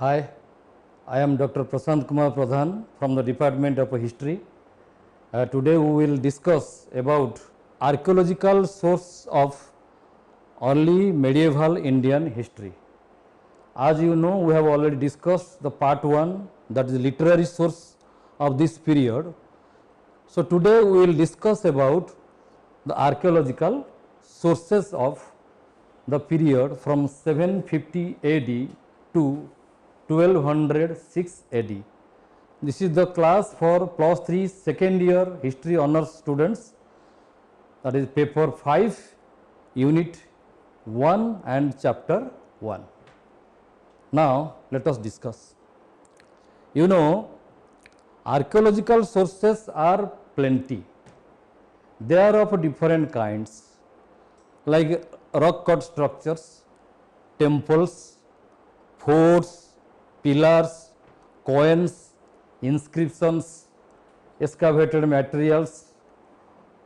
Hi, I am Dr. Prasant Kumar Pradhan from the Department of History. Today we will discuss about archaeological source of early medieval Indian history. As you know, we have already discussed the part 1, that is literary source of this period. So today we will discuss about the archaeological sources of the period from 750 AD to 1206 AD. This is the class for +3 second year history honors students, that is paper 5, unit 1 and chapter 1. Now let us discuss. You know, archaeological sources are plenty. They are of different kinds, like rock cut structures, temples, forts, pillars, coins, inscriptions, excavated materials,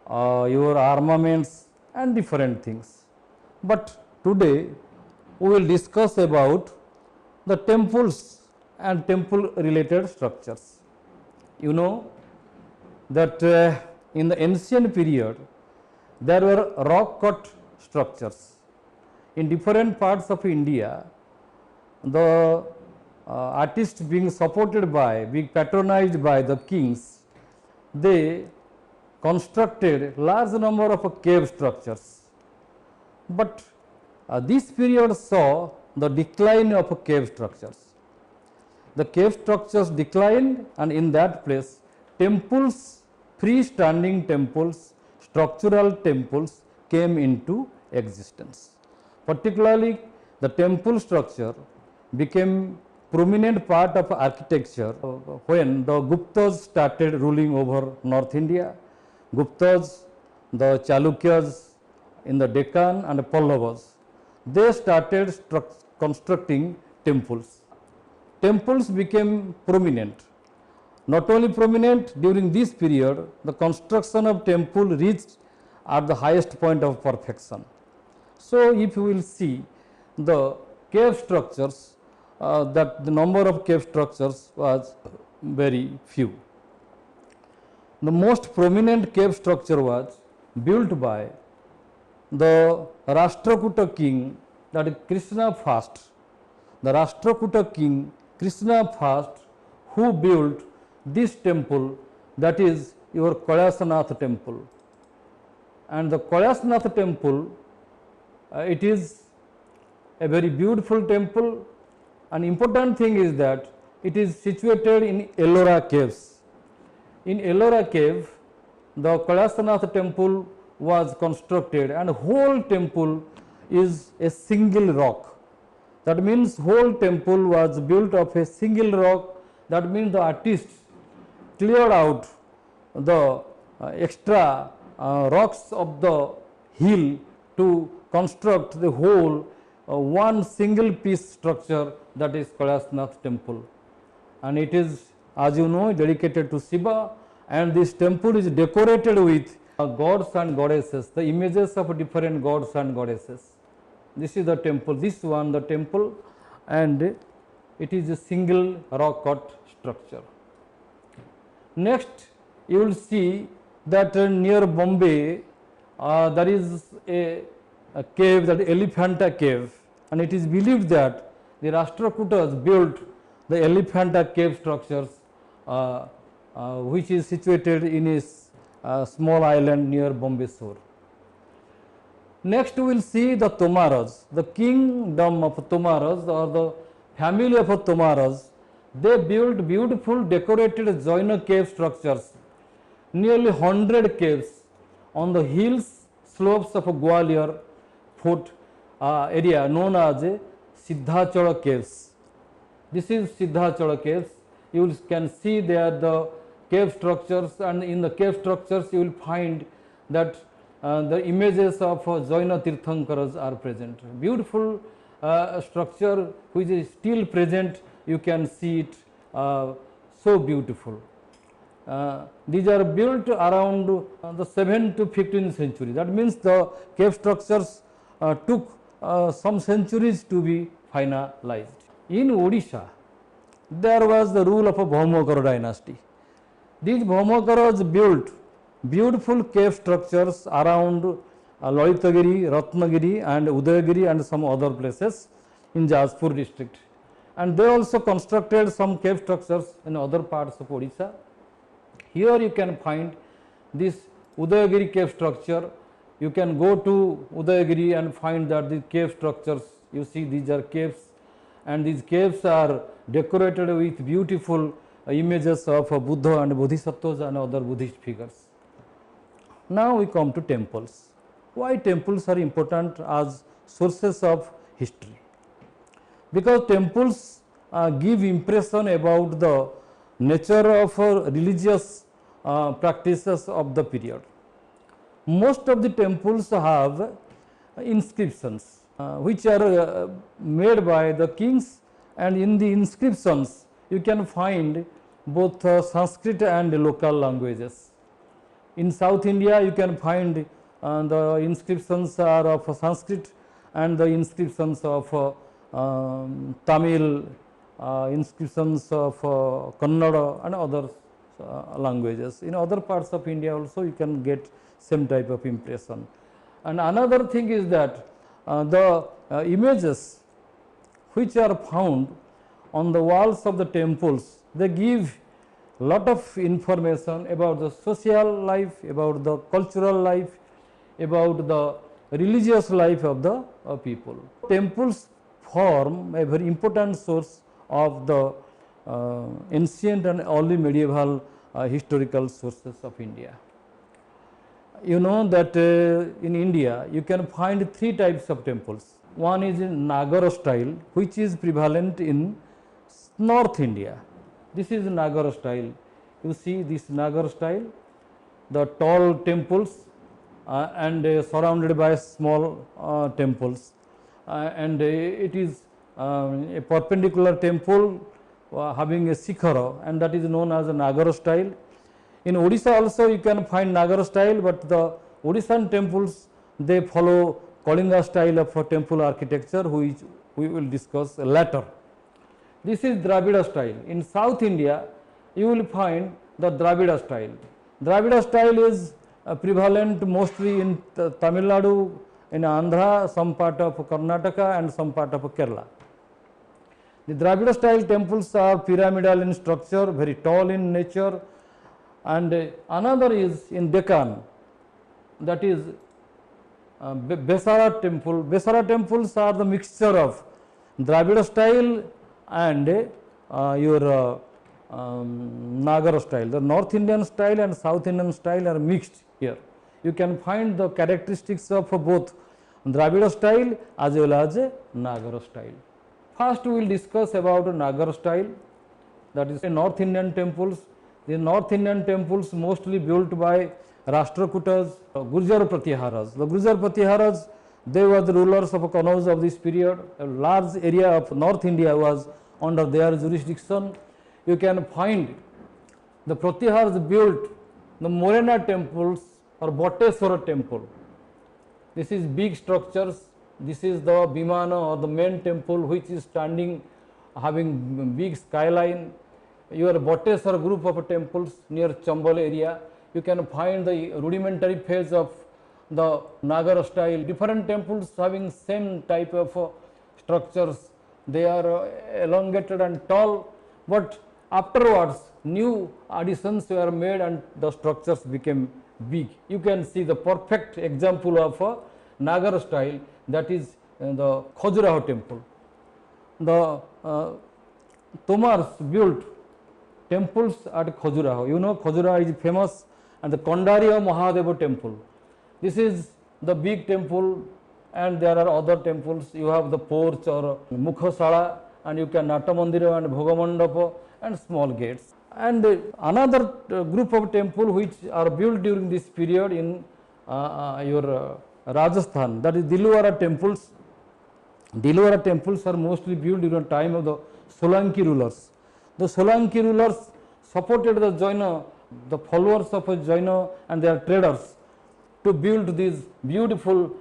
your armaments and different things. But today we will discuss about the temples and temple related structures. You know that in the ancient period there were rock cut structures. In different parts of India, the artists being patronized by the kings, they constructed large number of cave structures. But this period saw the decline of cave structures. The cave structures declined, and in that place temples, freestanding temples, structural temples came into existence. Particularly the temple structure became prominent part of architecture when the Guptas started ruling over North India. Guptas, the Chalukyas in the Deccan and Pallavas, they started constructing temples. Temples became prominent. Not only prominent, during this period the construction of temple reached at the highest point of perfection. So if you will see the cave structures, that the number of cave structures was very few. The most prominent cave structure was built by the Rashtrakuta king, that is Krishna I. The Rashtrakuta king Krishna I, who built this temple, that is your Kailasanath temple. And the Kailasanath temple, it is a very beautiful temple. An important thing is that it is situated in Ellora caves. In Ellora cave, the Kailasanath temple was constructed, and whole temple is a single rock. That means whole temple was built of a single rock. That means the artists cleared out the extra rocks of the hill to construct the whole one single piece structure, that is Kailasanath temple. And it is, as you know, dedicated to Shiva, and this temple is decorated with gods and goddesses, the images of different gods and goddesses. This is the temple, this one the temple, and it is a single rock cut structure. Next you will see that near Bombay there is a cave, that Elephanta cave, and it is believed that the Rashtrakutas built the Elephanta cave structures, which is situated in a small island near Bombay shore. Next we will see the Tomaras, the kingdom of Tomaras, or the family of Tomaras. They built beautiful decorated Jaina cave structures, nearly 100 caves on the hills slopes of Gwalior fort area known as Siddhachala caves. This is Siddhachala caves. You can see there the cave structures, and in the cave structures you will find that the images of Jaina Tirthankaras are present. Beautiful structure which is still present, you can see it, so beautiful. These are built around the 7th to 15th century. That means the cave structures took some centuries to be finalized. In Odisha, there was the rule of a Bhaumakara dynasty. These Bhaumakaras built beautiful cave structures around Lalitagiri, Ratnagiri and Udayagiri and some other places in Jajpur district. And they also constructed some cave structures in other parts of Odisha. Here you can find this Udayagiri cave structure. You can go to Udayagiri and find that the cave structures, you see these are caves, and these caves are decorated with beautiful images of Buddha and Bodhisattvas and other Buddhist figures. Now we come to temples. Why temples are important as sources of history? Because temples give impression about the nature of religious practices of the period. Most of the temples have inscriptions which are made by the kings, and in the inscriptions you can find both Sanskrit and local languages. In South India you can find the inscriptions are of Sanskrit and the inscriptions of Tamil, inscriptions of Kannada and other languages. In other parts of India also you can get same type of impression. And another thing is that the images which are found on the walls of the temples, they give lot of information about the social life, about the cultural life, about the religious life of the people. Temples form a very important source of the ancient and early medieval historical sources of India. You know that in India you can find three types of temples. One is in Nagara style, which is prevalent in North India. This is Nagara style. You see this Nagara style, the tall temples and surrounded by small temples, and it is a perpendicular temple having a shikhara, and that is known as a Nagara style. In Odisha also you can find Nagara style, but the Odishan temples, they follow Kalinga style of temple architecture, which we will discuss later. This is Dravida style. In South India you will find the Dravida style. Dravida style is prevalent mostly in Tamil Nadu, in Andhra, some part of Karnataka and some part of Kerala. The Dravida style temples are pyramidal in structure, very tall in nature, and another is in Deccan, that is Besara temple. Besara temples are the mixture of Dravida style and your Nagara style. The North Indian style and South Indian style are mixed here. You can find the characteristics of both Dravida style as well as Nagara style. First we will discuss about Nagara style, that is North Indian temples. The North Indian temples mostly built by Rashtrakutas, Gurjar Pratiharas. The Gurjar Pratiharas, they were the rulers of Kannauj of this period. A large area of North India was under their jurisdiction. You can find the Pratihars built the Morena temples or Bhatteswara temple. This is big structures. This is the Vimana or the main temple, which is standing having big skyline. Your Bhatteswara group of temples near Chambal area, you can find the rudimentary phase of the Nagara style. Different temples having same type of structures. They are elongated and tall, but afterwards new additions were made and the structures became big. You can see the perfect example of Nagara style, that is the Khajuraho temple. The Tomars built temples at Khajuraho. You know Khajuraho is famous, and the Kondariya Mahadeva temple. This is the big temple, and there are other temples. You have the porch or Mukhasala, and you can Natamandira and Bhogamandapa and small gates. And another group of temple which are built during this period in your Rajasthan, that is Dilwara temples. Dilwara temples are mostly built during the time of the Solanki rulers. The Solanki rulers supported the Jaina, the followers of Jaina and their traders, to build these beautiful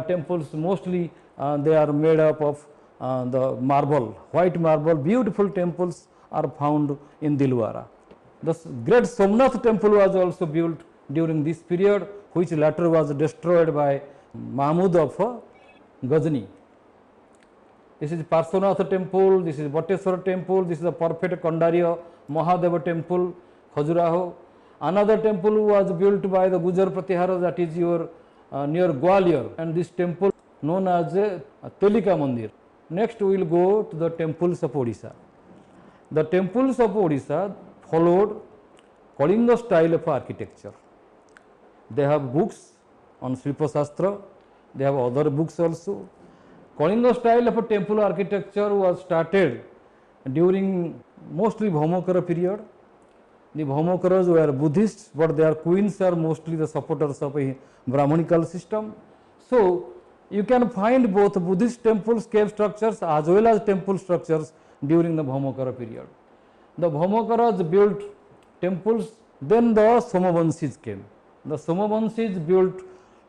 temples. Mostly they are made up of the marble, white marble, beautiful temples are found in Dilwara. The great Somnath temple was also built during this period, which later was destroyed by Mahmud of Ghazni. This is Parshvanath temple, this is Bateshwar temple, this is the perfect Kandarya Mahadeva temple, Khajuraho. Another temple was built by the Gujar Pratihara, that is your near Gwalior, and this temple known as Telika Mandir. Next we will go to the temples of Odisha. The temples of Odisha followed Kalinga style of architecture. They have books on Shilpa Shastra, they have other books also. Kalinga style of a temple architecture was started during mostly Bhaumakara period. The Bhaumakaras were Buddhists, but their queens are mostly the supporters of a Brahmanical system. So, you can find both Buddhist temples, cave structures as well as temple structures during the Bhaumakara period. The Bhaumakaras built temples, then the Somavanshis came. The Somavanshis built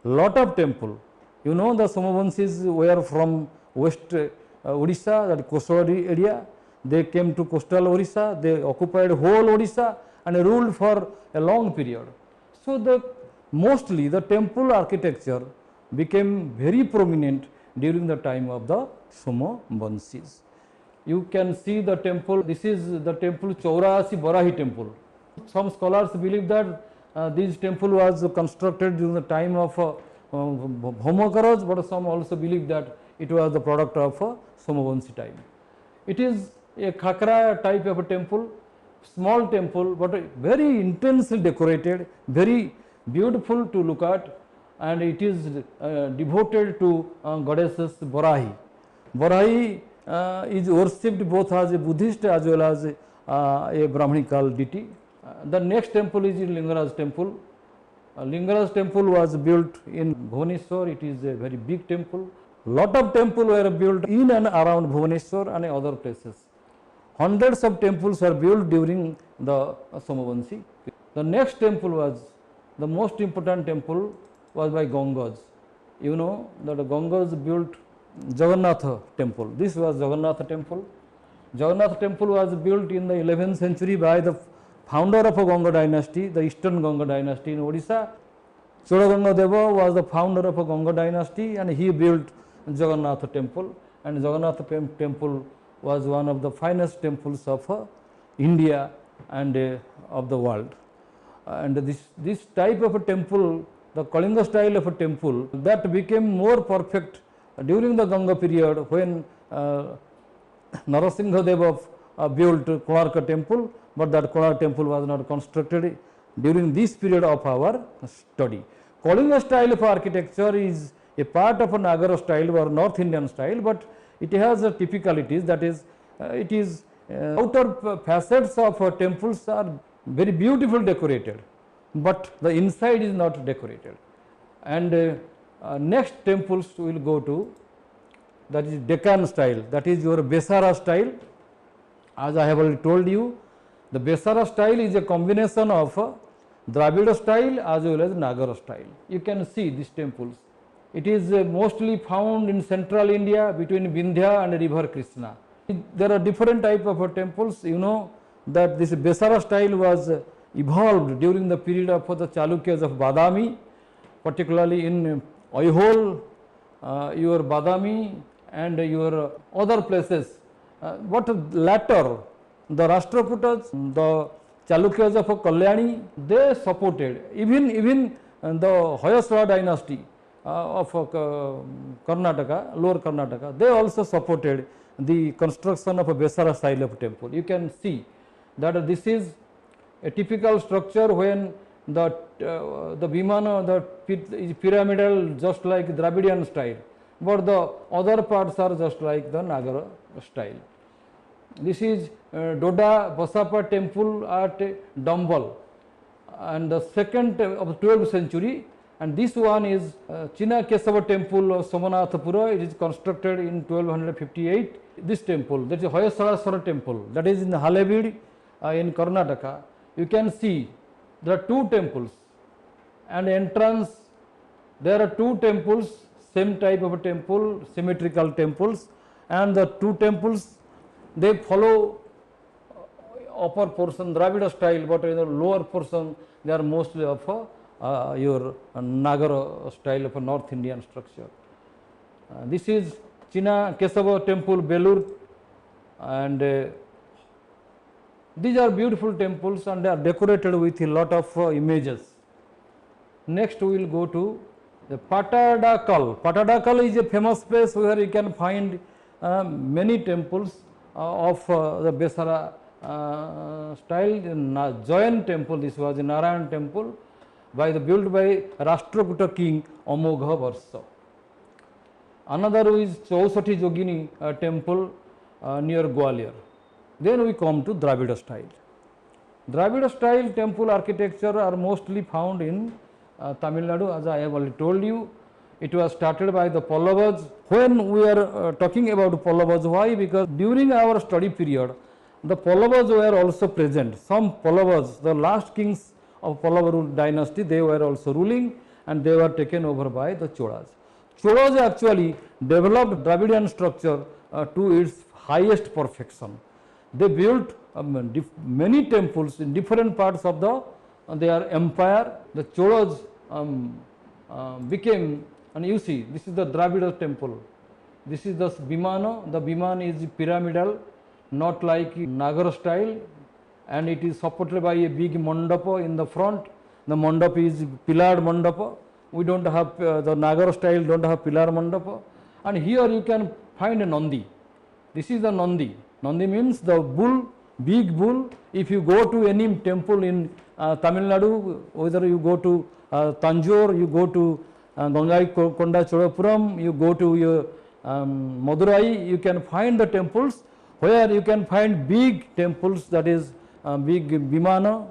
lot of temple. You know, the Somavanshis were from West Odisha, that coastal area. They came to coastal Odisha, they occupied whole Odisha and ruled for a long period. So, mostly the temple architecture became very prominent during the time of the Somavanshis. You can see the temple, this is the temple Chaurasi Barahi temple. Some scholars believe that this temple was constructed during the time of Bhaumakaras, but some also believe that it was the product of Somavanshi time. It is a khakra type of a temple, small temple, but very intensely decorated, very beautiful to look at, and it is devoted to goddesses Barahi. Barahi is worshipped both as a Buddhist as well as a Brahmanical deity. The next temple is Lingaraj temple. Lingaraj temple was built in Bhubaneswar. It is a very big temple. Lot of temples were built in and around Bhubaneswar and other places. Hundreds of temples were built during the Somavanshi. The next temple was, the most important temple was by Gangas. You know that Gangas built Jagannatha temple. This was Jagannatha temple. Jagannatha temple was built in the 11th century by the founder of a Ganga dynasty, the Eastern Ganga dynasty in Odisha. Chodaganga Deva was the founder of a Ganga dynasty, and he built Jagannatha temple, and Jagannatha temple was one of the finest temples of India and of the world. And this type of a temple, the Kalinga style of a temple, that became more perfect during the Ganga period when Narasingha Deva built Konarka temple, but that Konarka temple was not constructed during this period of our study. Kalinga style of architecture is a part of a Nagara style or North Indian style, but it has typicalities, that is, it is outer facets of temples are very beautiful decorated, but the inside is not decorated. And next temples we will go to, that is Deccan style, that is your Besara style. As I have already told you, the Besara style is a combination of Dravida style as well as Nagara style. You can see these temples. It is mostly found in central India between Vindhya and river Krishna. There are different type of temples. You know that this Besara style was evolved during the period of the Chalukyas of Badami, particularly in Aihole, your Badami and your other places. But later the Rashtrakutas, the Chalukyas of Kalyani, they supported, even the Hoysala dynasty of Karnataka, lower Karnataka, they also supported the construction of a Besara style of temple. You can see that this is a typical structure when the Vimana, the pit is pyramidal just like Dravidian style, but the other parts are just like the Nagara style. This is Doda Basapa temple at Dambal, and the second of the 12th century, and this one is China Kesava temple of Somanathapura. It is constructed in 1258. This temple, that is Hoysala temple, that is in Halebeedu in Karnataka. You can see there are two temples and entrance. There are two temples, same type of a temple, symmetrical temples, and the two temples, they follow upper portion Dravida style, but in the lower portion they are mostly of your Nagara style of a North Indian structure. This is China Kesava temple, Belur, and these are beautiful temples and they are decorated with a lot of images. Next we will go to the Patadakal. Patadakal is a famous place where you can find many temples of the Besara style. Giant temple, this was a Narayan temple built by Rashtrakuta king Amogha Varsha. Another is Chausati Jogini temple near Gwalior. Then we come to Dravida style. Dravida style temple architecture are mostly found in Tamil Nadu, as I have already told you. It was started by the Pallavas. When we are talking about Pallavas, why? Because during our study period, the Pallavas were also present. Some Pallavas, the last kings of Pallava dynasty, they were also ruling and they were taken over by the Cholas. Cholas actually developed Dravidian structure to its highest perfection. They built many temples in different parts of their empire. The Cholas became, and you see, this is the Dravida temple. This is the Vimana. The Vimana is pyramidal, not like Nagara style, and it is supported by a big mandapa in the front. The mandapa is pillared mandapa. We don't have the Nagara style, don't have pillar mandapa. And here you can find a Nandi. This is the Nandi. Nandi means the bull, big bull. If you go to any temple in Tamil Nadu, whether you go to Tanjore, you go to Gangai Konda Cholapuram, you go to your Madurai, you can find the temples where you can find big temples, that is big Vimana,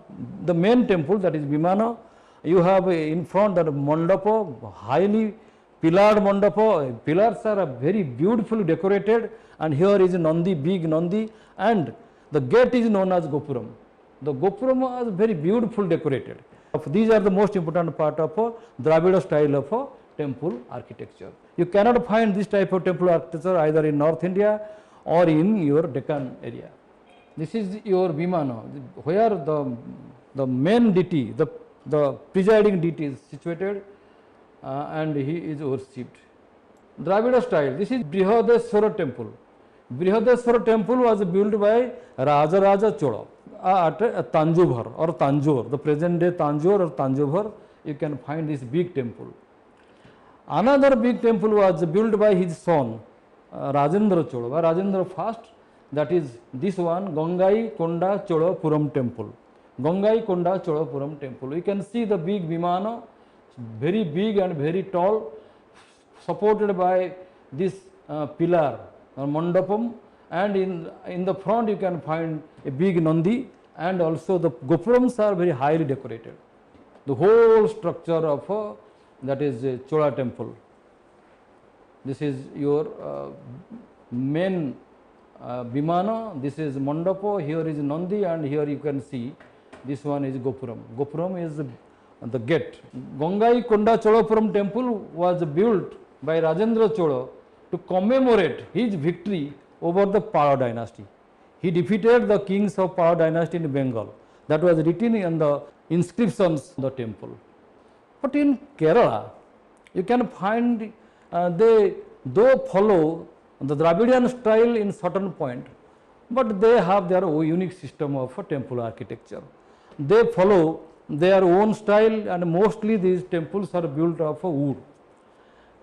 the main temple, that is Vimana. You have in front that mandapa, highly pillared mandapa. Pillars are very beautifully decorated, and here is Nandi, big Nandi, and the gate is known as Gopuram. The Gopuram was very beautiful decorated. These are the most important part of Dravida style of temple architecture. You cannot find this type of temple architecture either in North India or in your Deccan area. This is your Vimana, where the main deity, the presiding deity is situated and he is worshipped. Dravida style, this is Brihadeswara temple. Brihadeswara temple was built by Raja Chola at Tanjore or Tanjore, the present day Tanjore or Tanjore. You can find this big temple. Another big temple was built by his son Rajendra Chola, by Rajendra first, that is this one, Gangai Konda Cholapuram temple. Gangai Konda Cholapuram temple. You can see the big Vimana, very big and very tall, supported by this pillar or mandapam, and in the front you can find a big Nandi, and also the Gopurams are very highly decorated. The whole structure of that is a Chola temple. This is your main Vimana, this is Mandapa, here is Nandi, and here you can see this one is Gopuram. Gopuram is the gate. Gangai Konda Cholapuram temple was built by Rajendra Chola to commemorate his victory over the Pala dynasty. He defeated the kings of Pala dynasty in Bengal. That was written in the inscriptions of the temple. But in Kerala, you can find they though follow the Dravidian style in certain point, but they have their own unique system of temple architecture. They follow their own style, and mostly these temples are built of wood.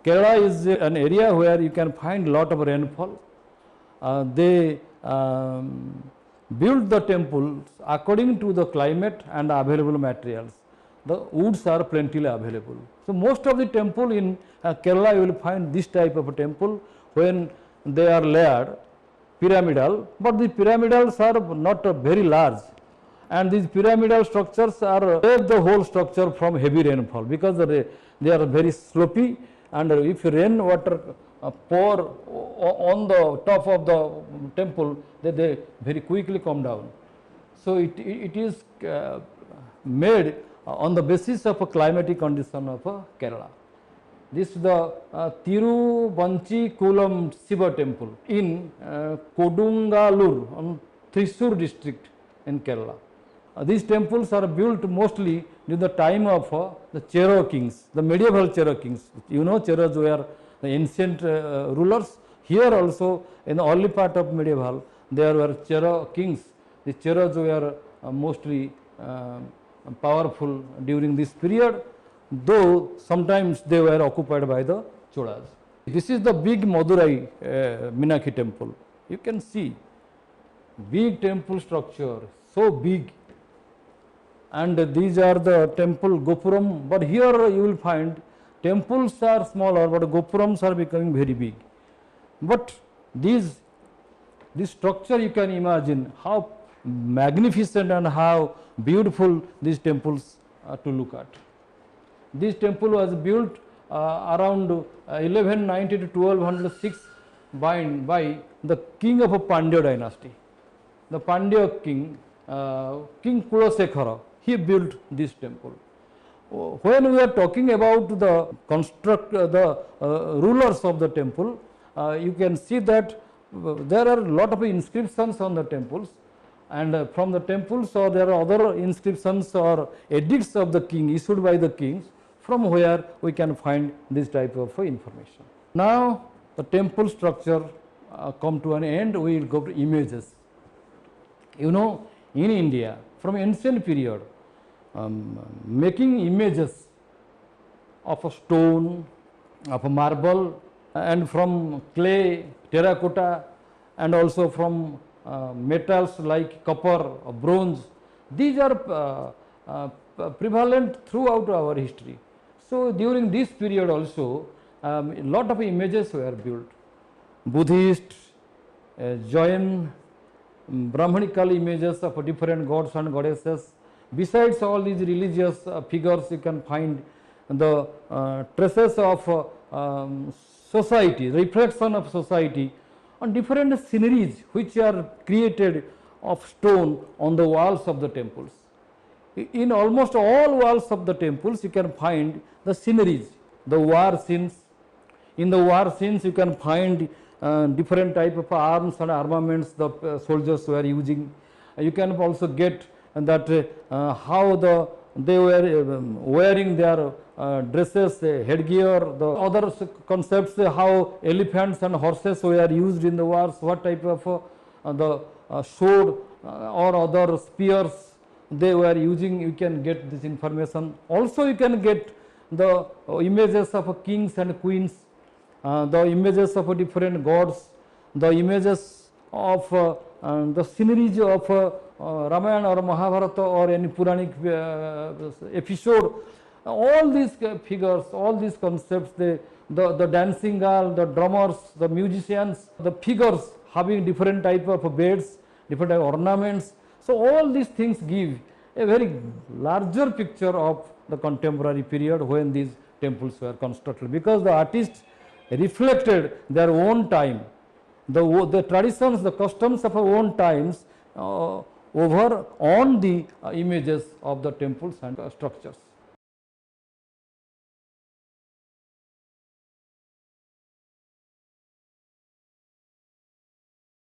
Kerala is an area where you can find a lot of rainfall. They build the temples according to the climate and available materials. The woods are plentifully available. So most of the temple in Kerala you will find this type of a temple when they are layered, pyramidal, but the pyramidals are not very large, and these pyramidal structures are save the whole structure from heavy rainfall, because they are very slopey, and if rain water pour on the top of the temple, they very quickly come down. So it is made on the basis of a climatic condition of Kerala. This is the Tiruvanchikulam Shiva temple in Kodungalur, Thrissur district. in Kerala. These temples are built mostly during the time of the Chero kings, the medieval Chero kings. You know, Cheros were the ancient rulers. Here also in the early part of medieval, there were Chero kings. The Cheros were mostly powerful during this period, though sometimes they were occupied by the Cholas. This is the big Madurai Meenakshi temple. You can see big temple structure, so big, and these are the temple Gopuram, but here you will find temples are smaller, but Gopurams are becoming very big. But this structure, you can imagine how magnificent and how beautiful these temples are to look at. This temple was built around 1190 to 1206 by the king of a Pandya dynasty. The Pandya king, King Kulasekhara, he built this temple. When we are talking about the rulers of the temple, you can see that there are a lot of inscriptions on the temples, and from the temples there are other inscriptions or edicts of the king issued by the kings, from where we can find this type of information. Now the temple structure come to an end, we will go to images. You know, in India from ancient period, making images of a stone, of a marble, and from clay, terracotta, and also from metals like copper or bronze, these are prevalent throughout our history. So during this period also, a lot of images were built. Buddhist, Jain, Brahmanical images of different gods and goddesses. Besides all these religious figures, you can find the traces of society, reflection of society on different sceneries which are created of stone on the walls of the temples. In almost all walls of the temples, you can find the sceneries, the war scenes. In the war scenes, you can find different type of arms and armaments the soldiers were using. You can also get that how they were wearing their dresses, headgear, the other concepts, how elephants and horses were used in the wars, what type of the sword or other spears they were using. You can get this information. Also you can get the images of kings and queens, the images of different gods, the images of the sceneries of Ramayana or Mahabharata or any Puranic episode. All these figures, all these concepts, the dancing girl, the drummers, the musicians, the figures having different type of beds, different type of ornaments. So all these things give a very larger picture of the contemporary period when these temples were constructed, because the artists reflected their own time, the traditions, the customs of our own times over on the images of the temples and structures.